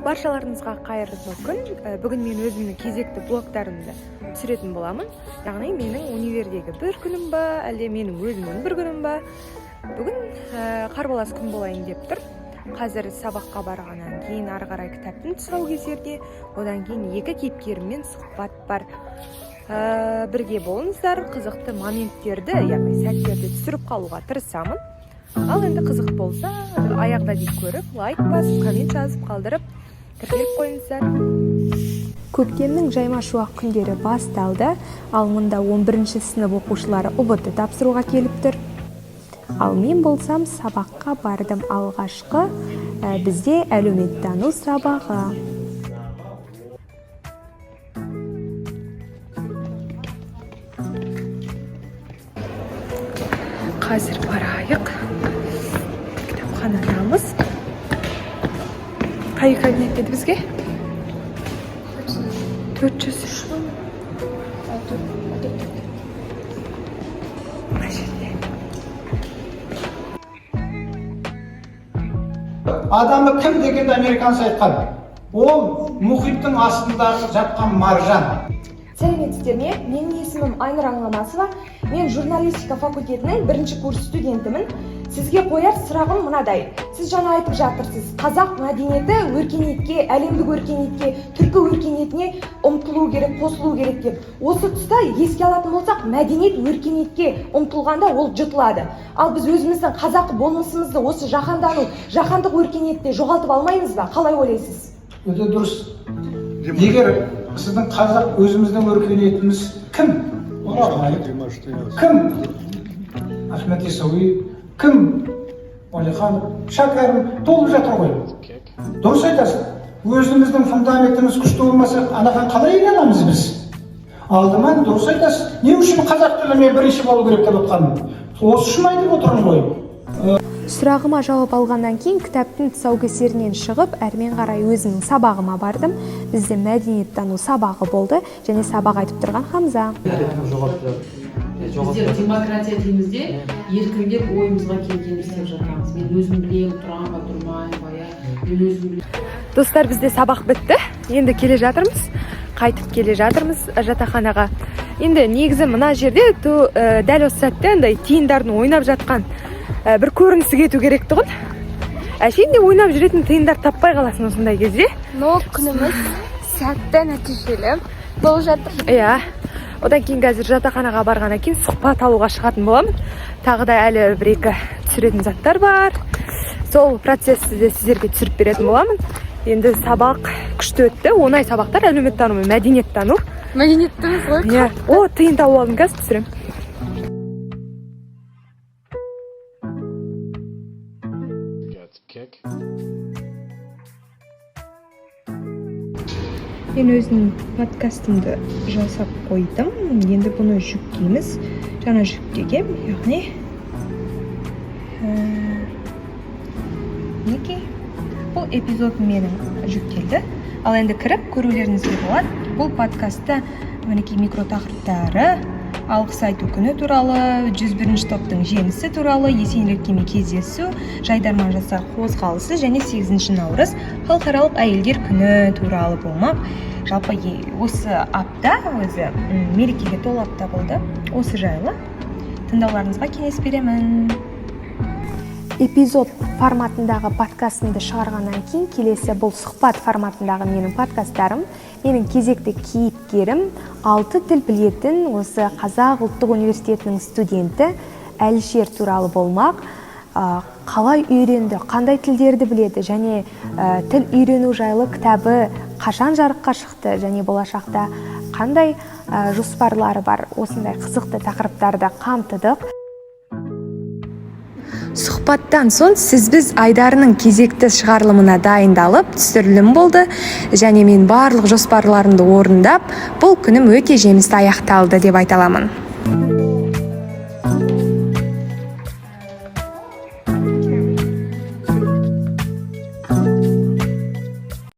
Баршаларыңызға қайырлы күн. Бүгін мен өзімнің кезекті блогтарымды түсіретін боламын. Яғни менің универдегі бір күнім ба, әлде менің өзімнің бір күнім ба. Бүгін қарбалас күн болайын деп тұр. Қазір сабаққа барғаннан кейін ары қарай кітаптың тұсаукесеріне, одан кейін екі кейіпкеріммен сұхбат бар. Бірге болыңыздар, қызықты моменттерді, яғни сәттерді түсіріп қалуға тырысамын. Ал енді қызық болса, аяқта дейін көріп, лайк басып, коммент жазып қалдырып, кіргеліп қойыңыздар. Көктемнің жайма шуақ күндері басталды, ал мұнда 11-ші сынып оқушылары ұбт тапсыруға келіп тұр. Ал мен болсам сабаққа бардым алғашқы, бізде әлеуметтану сабағы. Қазір барайық. Кітапханадамыз. Қай кабинет деді бізге? 400. Адамы кім дегенде американец айтқан. Ол мұхиттың астында жатқан маржан. Сәлеметсіздер ме? Менің есімім Айнұр Аңламасова. Мен журналистика факультетінің 1-ші курс студентімін. Сізге қояр сұрағым мынадай. Сіз жаңа айтып жатырсыз, қазақ мәдениеті өркениетке, әлемдік өркениетке, түркі өркениетіне ұмтылу керек, қосылу керек деп. Осы тұста еске алатын болсақ, мәдениет өркениетке ұмтылғанда ол жұтылады. Ал біз өзіміздің қазақы болмысымызды осы жаһандану, жаһандық өркениетте жоғалтып алмаймыз ба? Қалай ойлайсыз? Өте дұрыс. Егер сіздің қазақ өзіміздің өркениетіміз кім? Кім? Ахмет Яссауи, кім? Уәлиханов, Шәкәрім толып жатыр ғой. Дұрыс айтасың. Өзіміздің фундаментіміз күшті болмаса, анаған қалай иеленеміз біз? Алдымен дұрыс айтасың. Не үшін қазақ тілімен бірінші болу керек деп отқаным? Осы үшін айтып отырмын ғой. Сұрағыма жауап алғаннан кейін кітаптың тұсаукесерінен шығып, әрмен қарай өзімнің сабағыма бардым. Бізде мәдениеттану сабағы болды, және сабақ айтып тұрған Хамза. Біздер демократия деймізде еркіндеп ойымызға келгенін істеп жатамыз. Мен өзім білемін, тұрғанға тұрмаймын, мен өзім білемін. Достар, бізде сабақ бітті. Енді келе жатырмыз. Қайтып келе жатырмыз жатақханаға. Енді негізі мына жерде дәл осы сәтте андай тиындардың ойнап жатқан бір көрінісі кету керек тұғын. Әшейінде ойнап жүретін тиындар таппай қаласың осындай кезде. Но күніміз сәтті нәтижелі болып жатыр. Иә. Одан кейін қазір жатақханаға барғаннан кейін сұхбат алуға шығатын боламын. Тағы да әлі бір-екі түсіретін заттар бар. Сол процессті де сіздерге түсіріп беретін боламын. Енді сабақ күшті өтті. Оңай сабақтар әлеуметтану мен мәдениеттану. Мәдениеттіміз ғой. Иә. О, тиын тауып алдым, қазір түсірем. Мен өзінің подкастымды жасап қойдым. Енді бұны жүктейміз. Жаңа жүктегем, яғни мінекей бұл эпизод менің жүктелді. Ал енді кіріп көрулеріңізге болады. Бұл подкастта мінекей микро тақырыптары, алғыс айту күні туралы, 101-ші топтың жеңісі туралы, есенліккеме кездесу, жайдарман жасақ қозғалысы және 8-ші наурыз халықаралық әйелдер күні туралы болмақ. Жалпы осы апта өзі мерекеге толы апта болды. Осы жайлы тыңдауларыңызға кеңес беремін. Эпизод форматындағы подкастымды шығарғаннан кейін келесі бұл сұхбат форматындағы менің подкасттарым. Менің кезекті кейіпкерім 6 тіл білетін осы Қазақ ұлттық университетінің студенті Әлішер туралы болмақ. Қалай үйренді, қандай тілдерді біледі және тіл үйрену жайлы кітабы қашан жарыққа шықты және болашақта қандай жоспарлары бар, осындай қызықты тақырыптарды қамтыдық. Сұхбаттан соң біз Айдарының кезекті шығарылымына дайындалып, түсірілім болды және мен барлық жоспарларымды орындап, бұл күнім өте жемісті аяқталды деп айта аламын.